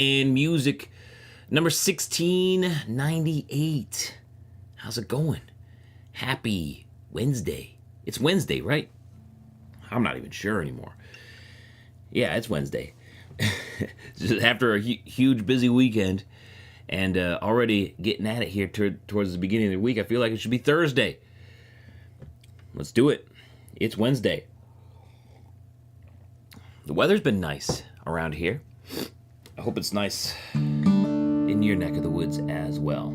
and music, number 1698. How's it going? Happy Wednesday. It's Wednesday, right? I'm not even sure anymore. Yeah, it's Wednesday. After a huge busy weekend and already getting at it here towards the beginning of the week, I feel like it should be Thursday. Let's do it. It's Wednesday. The weather's been nice around here. I hope it's nice in your neck of the woods as well.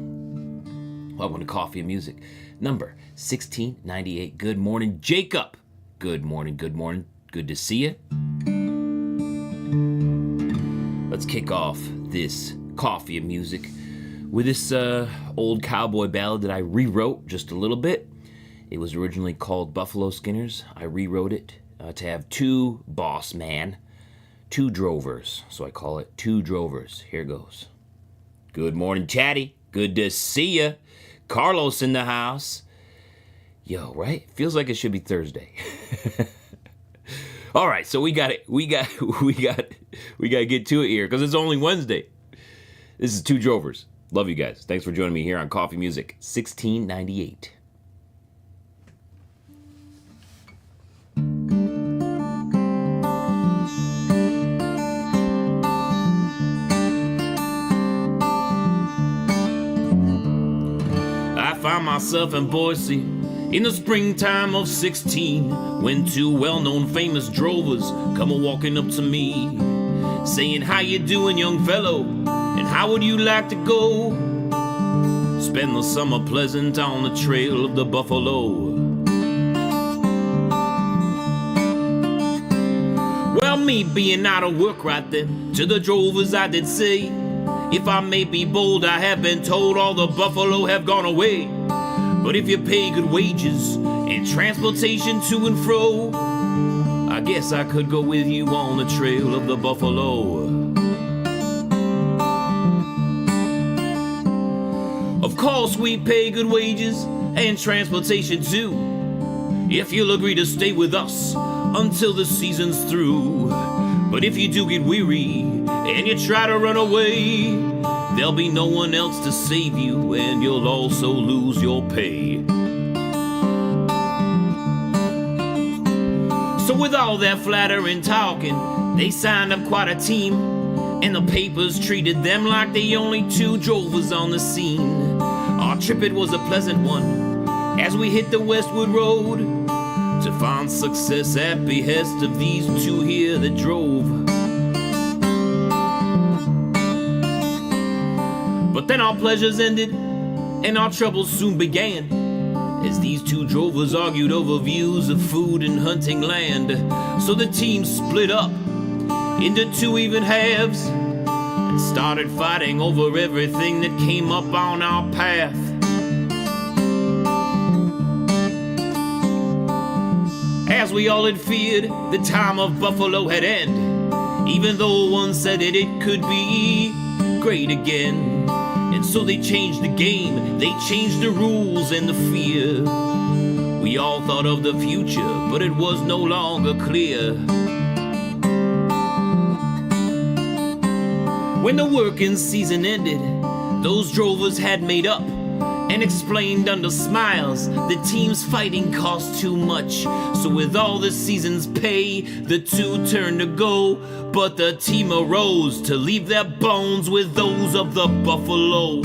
Welcome to Coffee and Music, number 1698. Good morning, Jacob. Good morning, good morning. Good to see you. Let's kick off this Coffee and Music with this old cowboy ballad that I rewrote just a little bit. It was originally called Buffalo Skinners. I rewrote it to have two drovers. So I call it Two Drovers. Here goes. Good morning, Chatty. Good to see ya. Carlos in the house. Yo, right? Feels like it should be Thursday. All right, so we got to get to it here because it's only Wednesday. This is Two Drovers. Love you guys. Thanks for joining me here on Coffee Music 1698. I found myself in Boise in the springtime of 16, when two well-known famous drovers come a-walking up to me, saying, "How you doing, young fellow, and how would you like to go spend the summer pleasant on the trail of the buffalo?" Well, me being out of work right then, to the drovers I did say, "If I may be bold, I have been told all the buffalo have gone away. But if you pay good wages and transportation to and fro, I guess I could go with you on the trail of the buffalo." Of course we pay good wages and transportation too, if you'll agree to stay with us until the season's through. But if you do get weary and you try to run away, there'll be no one else to save you, and you'll also lose your pay. So with all that flattering talking, they signed up quite a team, and the papers treated them like the only two drovers on the scene. Our trip, it was a pleasant one, as we hit the Westwood Road to find success at behest of these two here that drove. But then our pleasures ended, and our troubles soon began, as these two drovers argued over views of food and hunting land. So the team split up into two even halves, and started fighting over everything that came up on our path. As we all had feared, the time of buffalo had ended, even though one said that it could be great again. And so they changed the game, they changed the rules and the fear. We all thought of the future, but it was no longer clear. When the working season ended, those drovers had made up and explained under smiles the team's fighting cost too much. So with all the season's pay, the two turned to go, but the team arose to leave their bones with those of the buffalo.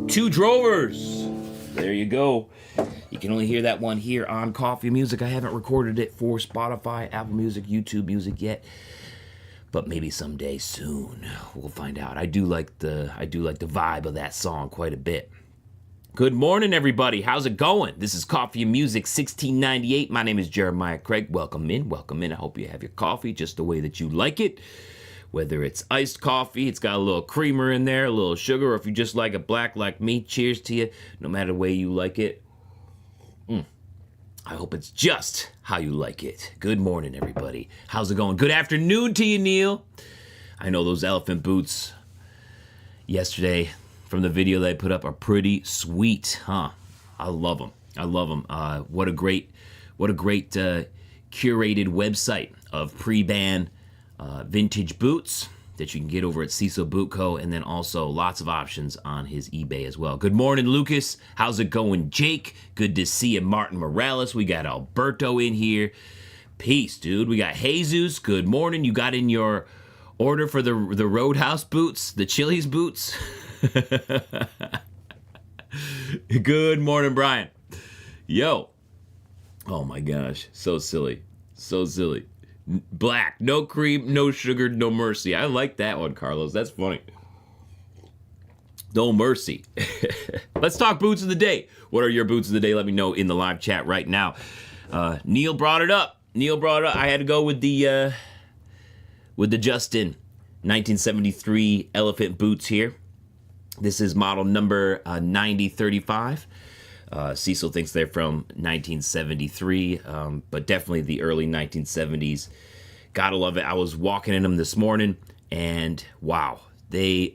Two Drovers. There you go. You can only hear that one here on Coffee Music. I haven't recorded it for Spotify, Apple Music, YouTube Music yet, but maybe someday soon we'll find out. I do like the vibe of that song quite a bit. Good morning, everybody. How's it going? This is Coffee and Music 1698. My name is Jeremiah Craig. Welcome in. Welcome in. I hope you have your coffee just the way that you like it. Whether it's iced coffee, it's got a little creamer in there, a little sugar, or if you just like it black like me, cheers to you. No matter the way you like it. I hope it's just how you like it. Good morning, everybody. How's it going? Good afternoon to you, Neil. I know those elephant boots yesterday from the video they put up are pretty sweet, huh? I love them. I love them. What a great curated website of pre-ban vintage boots that you can get over at Cecil Boot Co. And then also lots of options on his eBay as well. Good morning, Lucas. How's it going, Jake? Good to see you, Martin Morales. We got Alberto in here. Peace, dude. We got Jesus. Good morning. You got in your order for the Roadhouse boots, the Chili's boots. Good morning, Brian. Yo. Oh my gosh. So silly. So silly. Black. No cream, no sugar, no mercy. I like that one, Carlos. That's funny. No mercy. Let's talk boots of the day. What are your boots of the day? Let me know in the live chat right now. Neil brought it up. I had to go with the Justin 1973 elephant boots here. This is model number 9035. Cecil thinks they're from 1973, but definitely the early 1970s. Gotta love it. I was walking in them this morning, and wow, I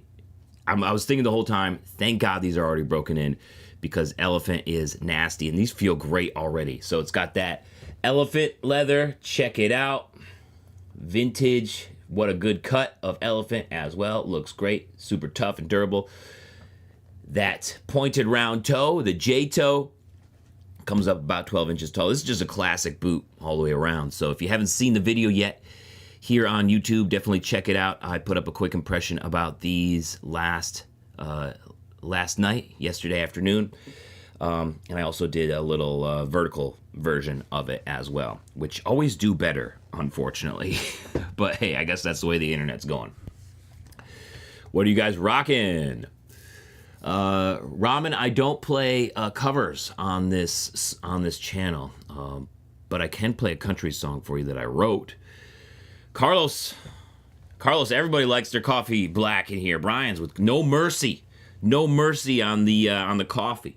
was thinking the whole time, thank God these are already broken in, because elephant is nasty, and these feel great already. So it's got that elephant leather. Check it out. Vintage. What a good cut of elephant as well. Looks great. Super tough and durable. That pointed round toe, the J toe, comes up about 12 inches tall. This is just a classic boot all the way around. So if you haven't seen the video yet here on YouTube, definitely check it out. I put up a quick impression about these last night, yesterday afternoon. And I also did a little vertical version of it as well, which always do better, unfortunately. But hey, I guess that's the way the internet's going. What are you guys rocking? Ramen, I don't play covers on this channel, but I can play a country song for you that I wrote. Carlos, everybody likes their coffee black in here. Brian's with no mercy on the coffee.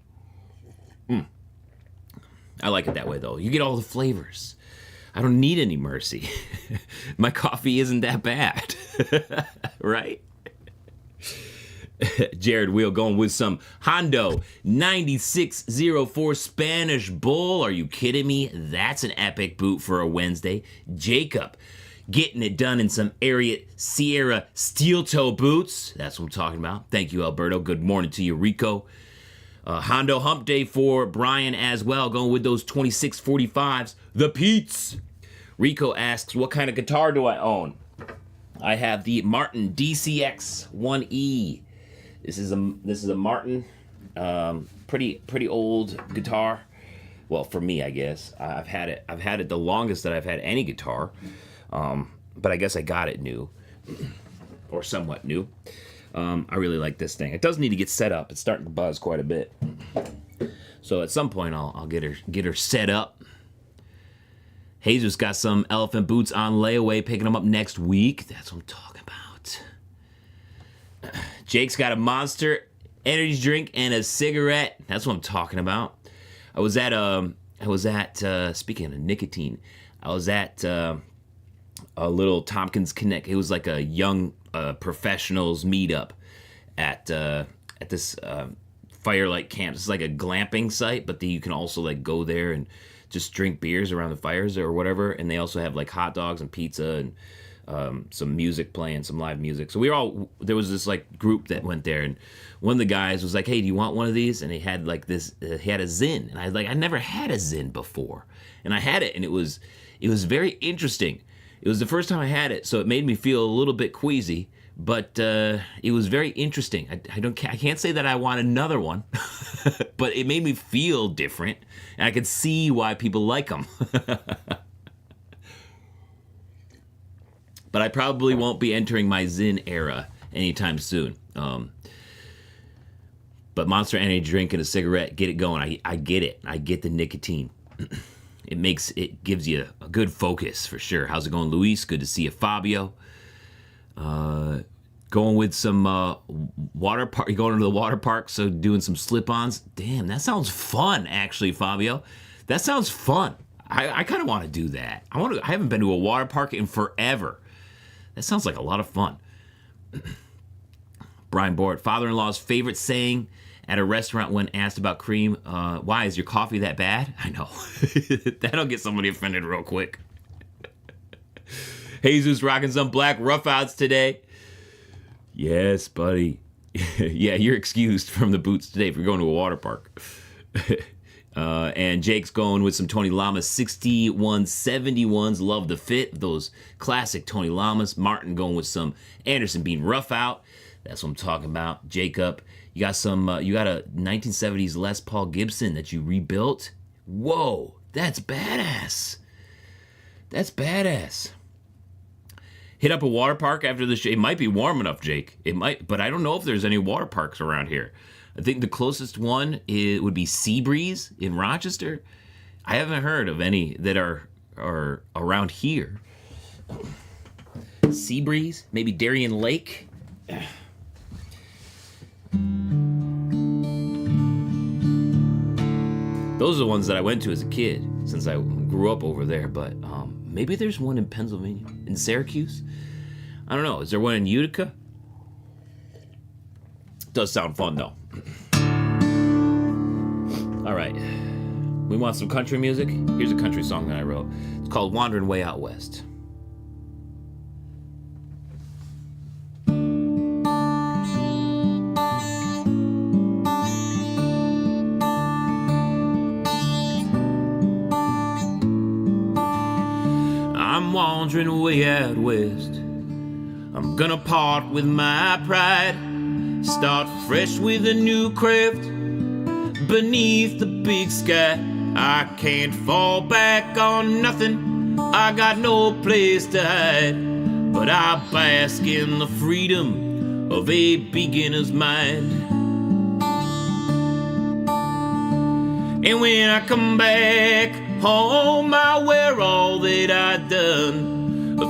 I like it that way though. You get all the flavors. I don't need any mercy. My coffee isn't that bad, right? Jared Wheel going with some Hondo 9604 Spanish Bull. Are you kidding me? That's an epic boot for a Wednesday. Jacob getting it done in some Ariat Sierra steel toe boots. That's what I'm talking about. Thank you, Alberto. Good morning to you, Rico. Hondo Hump Day for Brian as well, going with those 2645s. The Peets. Rico asks, what kind of guitar do I own? I have the Martin DCX 1E. This is a Martin, pretty old guitar. Well, for me, I guess. I've had it the longest that I've had any guitar. But I guess I got it new, or somewhat new. I really like this thing. It does need to get set up. It's starting to buzz quite a bit. So at some point I'll get her set up. Jesus got some elephant boots on layaway, picking them up next week. That's what I'm talking about. Jake's got a Monster energy drink and a cigarette. That's what I'm talking about. I was at speaking of nicotine, I was at a little Tompkins Connect. It was like a young professionals meetup at this firelight camp. It's like a glamping site, but you can also like go there and just drink beers around the fires or whatever. And they also have like hot dogs and pizza and some music playing, some live music. So there was this like group that went there, and one of the guys was like, hey, do you want one of these? And he had like this, he had a Zin. And I never had a Zin before. And I had it, and it was very interesting. It was the first time I had it, so it made me feel a little bit queasy, but it was very interesting. I can't say that I want another one, but it made me feel different, and I could see why people like them. But I probably won't be entering my Zin era anytime soon. But Monster Energy drink and a cigarette, get it going. I get it. I get the nicotine. It gives you a good focus for sure. How's it going, Luis? Good to see you, Fabio. Going with some water park. You're going to the water park, so doing some slip-ons. Damn, that sounds fun, actually, Fabio. That sounds fun. I kind of want to do that. I haven't been to a water park in forever. That sounds like a lot of fun. Brian Bort, father-in-law's favorite saying at a restaurant when asked about cream. Why, is your coffee that bad? I know. That'll get somebody offended real quick. Jesus rocking some black roughouts today. Yes, buddy. Yeah, you're excused from the boots today if you're going to a water park. And Jake's going with some Tony Lamas 6171s. Love the fit. Those classic Tony Lamas. Martin going with some Anderson Bean Rough Out. That's what I'm talking about. Jacob, you got a 1970s Les Paul Gibson that you rebuilt. Whoa, that's badass. That's badass. Hit up a water park after the show. It might be warm enough, Jake. It might, but I don't know if there's any water parks around here. I think the closest one would be Seabreeze in Rochester. I haven't heard of any that are around here. Seabreeze, maybe Darien Lake. Those are the ones that I went to as a kid, since I grew up over there. But maybe there's one in Pennsylvania, in Syracuse. I don't know. Is there one in Utica? Does sound fun though. All right. We want some country music? Here's a country song that I wrote. It's called Wandering Way Out West. I'm wandering way out west. I'm gonna part with my pride. Start fresh with a new craft beneath the big sky. I can't fall back on nothing. I got no place to hide, but I bask in the freedom of a beginner's mind. And when I come back home, I wear all that I've done.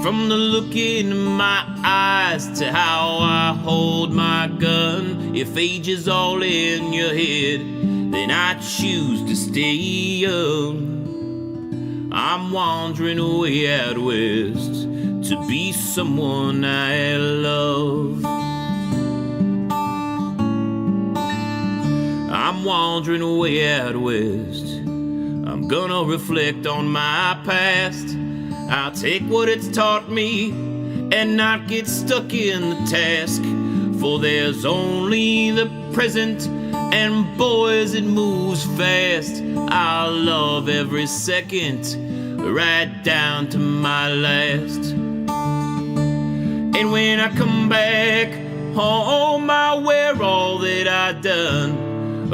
From the look in my eyes to how I hold my gun. If age is all in your head, then I choose to stay young. I'm wandering way out west to be someone I love. I'm wandering way out west. I'm gonna reflect on my past. I'll take what it's taught me and not get stuck in the task. For there's only the present, and boys, it moves fast. I'll love every second, right down to my last. And when I come back home, I wear all that I've done.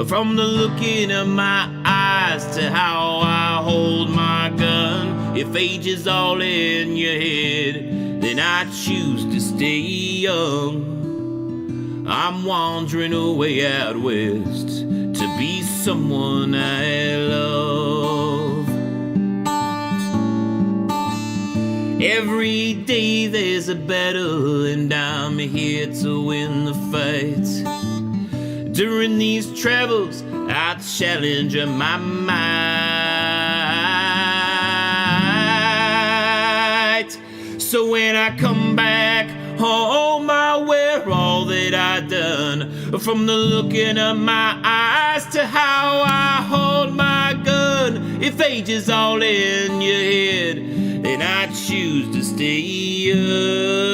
From the look in my eyes to how I hold my gun. If age is all in your head, then I choose to stay young. I'm wandering away out west to be someone I love. Every day there's a battle, and I'm here to win the fight. During these travels, I challenge my might. So when I come back home, I wear all that I've done. From the look in my eyes to how I hold my gun. If age is all in your head, then I choose to stay young.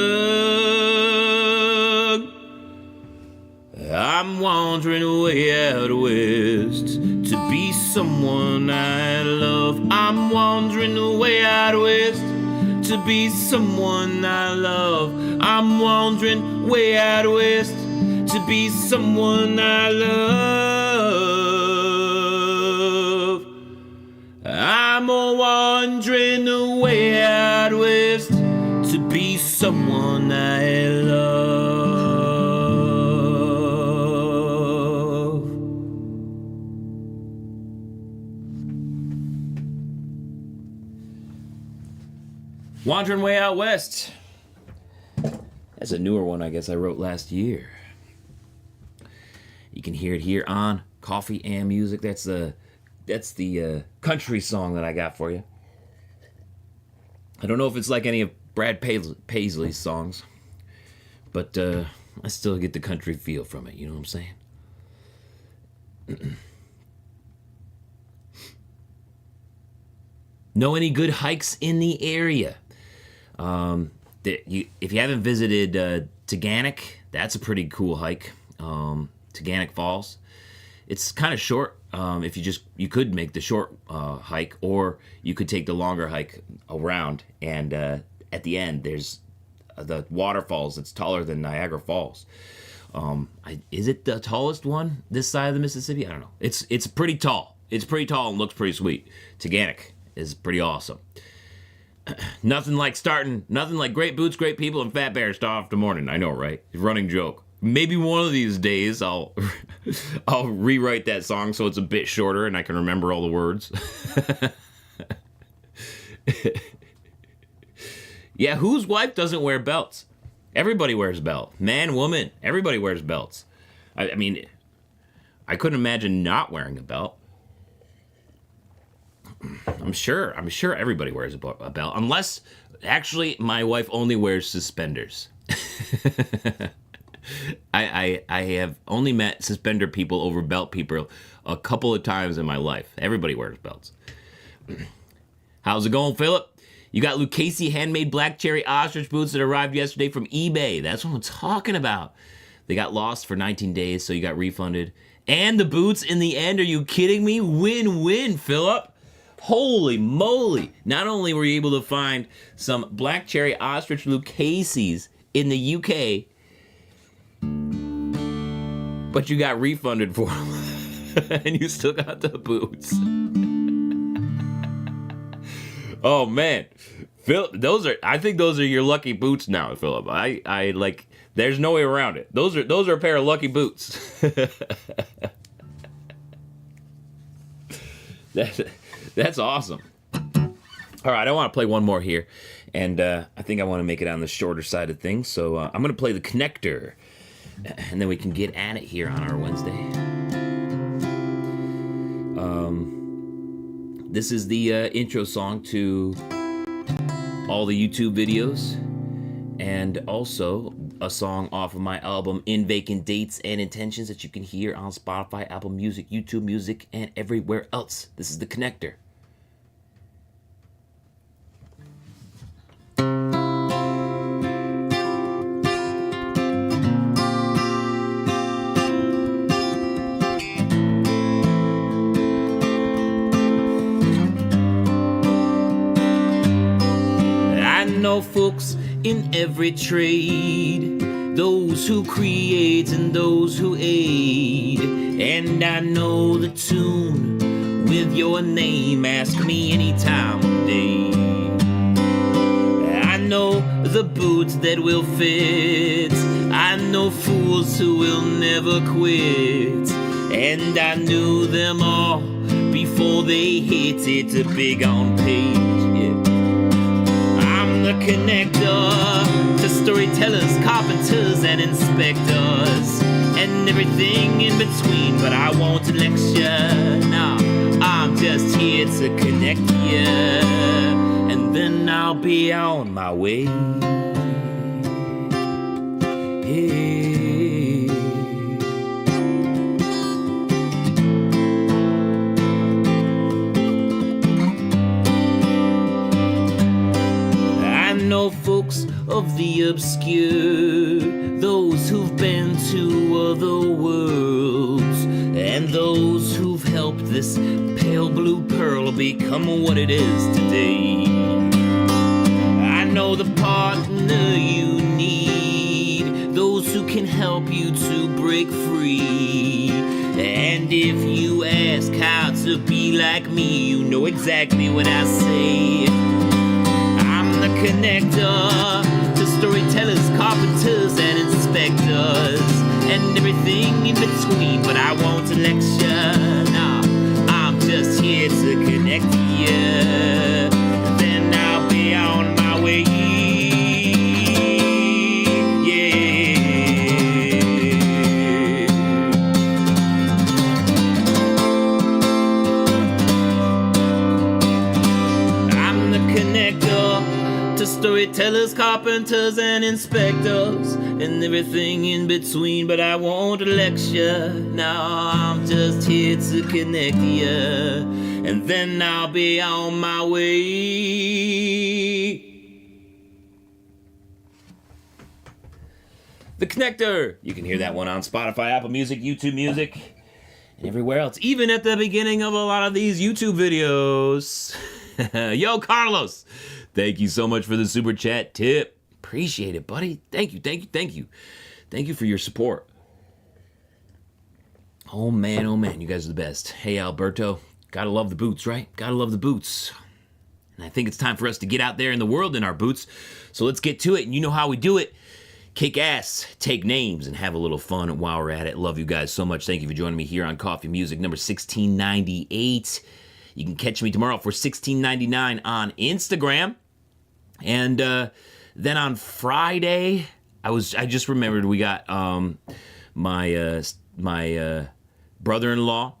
I'm wandering way out west to be someone I love. I'm wandering way out west to be someone I love. I'm wandering way out west to be someone I love. I'm wandering way out west to be someone I love. Wandering Way Out West. That's a newer one I guess I wrote last year. You can hear it here on Coffee and Music. That's the country song that I got for you. I don't know if it's like any of Brad Paisley's songs, but I still get the country feel from it. You know what I'm saying? Know any good hikes in the area? If you haven't visited Taganic, that's a pretty cool hike. Taganic Falls. It's kind of short. If you could make the short hike, or you could take the longer hike around. And at the end, there's the waterfalls. It's taller than Niagara Falls. Is it the tallest one this side of the Mississippi? I don't know. It's pretty tall. It's pretty tall and looks pretty sweet. Taganic is pretty awesome. Nothing like great boots, great people, and fat bears start off the morning. I know, right? Running joke. Maybe one of these days I'll rewrite that song so it's a bit shorter and I can remember all the words. Yeah, whose wife doesn't wear belts? Everybody wears a belt. Man, woman, everybody wears belts. I mean, I couldn't imagine not wearing a belt. I'm sure everybody wears a belt, unless actually my wife only wears suspenders. I have only met suspender people over belt people a couple of times in my life. Everybody wears belts. How's it going, Philip? You got Lucchese handmade black cherry ostrich boots that arrived yesterday from eBay. That's what I'm talking about. They got lost for 19 days, so you got refunded. And the boots in the end, are you kidding me? Win-win, Philip. Holy moly. Not only were you able to find some black cherry ostrich Lucchese's in the UK, but you got refunded for them. And you still got the boots. Oh man, Phil, I think those are your lucky boots now, Philip. I like, there's no way around it. Those are a pair of lucky boots. That's awesome. All right, I want to play one more here, and I think I want to make it on the shorter side of things. So I'm going to play the Connector, and then we can get at it here on our Wednesday. This is the intro song to all the YouTube videos, and also a song off of my album In Vacant Dates and Intentions that you can hear on Spotify, Apple Music, YouTube Music, and everywhere else. This is the Connector. Know folks in every trade, those who create and those who aid, and I know the tune with your name. Ask me any time of day. I know the boots that will fit, I know fools who will never quit, and I knew them all before they hit it big on page. The connector to storytellers, carpenters, and inspectors, and everything in between. But I won't lecture, no, I'm just here to connect you, and then I'll be on my way. Yeah. Folks of the obscure, those who've been to other worlds, and those who've helped this pale blue pearl become what it is today. I know the partner you need, those who can help you to break free. And if you ask how to be like me, you know exactly what I say. The connector to storytellers, carpenters, and inspectors, and everything in between. But I won't lecture, no, I'm just here to connect you, then I'll be on my way. Yeah. I'm the connector to storytellers, carpenters, and inspectors, and everything in between, but I won't lecture. Now I'm just here to connect ya, and then I'll be on my way. The Connector. You can hear that one on Spotify, Apple Music, YouTube Music, and everywhere else, even at the beginning of a lot of these YouTube videos. Yo, Carlos, thank you so much for the super chat tip. Appreciate it, buddy. Thank you. Thank you for your support. Oh man, you guys are the best. Hey, Alberto, gotta love the boots, right? Gotta love the boots. And I think it's time for us to get out there in the world in our boots. So let's get to it, and you know how we do it. Kick ass, take names, and have a little fun while we're at it. Love you guys so much. Thank you for joining me here on Coffee Music number 1698. You can catch me tomorrow for 1699 on Instagram. And then on Friday, I just remembered we got my brother-in-law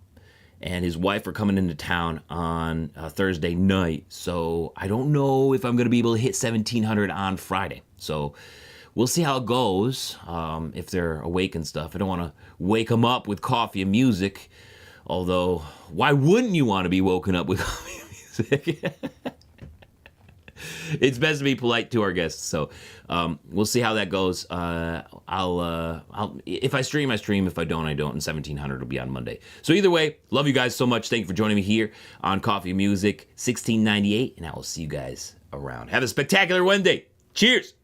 and his wife are coming into town on Thursday night. So I don't know if I'm going to be able to hit 1700 on Friday. So we'll see how it goes, if they're awake and stuff. I don't want to wake them up with coffee and music, although why wouldn't you want to be woken up with coffee and music? It's best to be polite to our guests, so we'll see how that goes. I'll if I stream, I stream. If I don't, I don't. And 1700 will be on Monday. So either way, love you guys so much. Thank you for joining me here on Coffee and Music 1698, and I will see you guys around. Have a spectacular Wednesday. Cheers.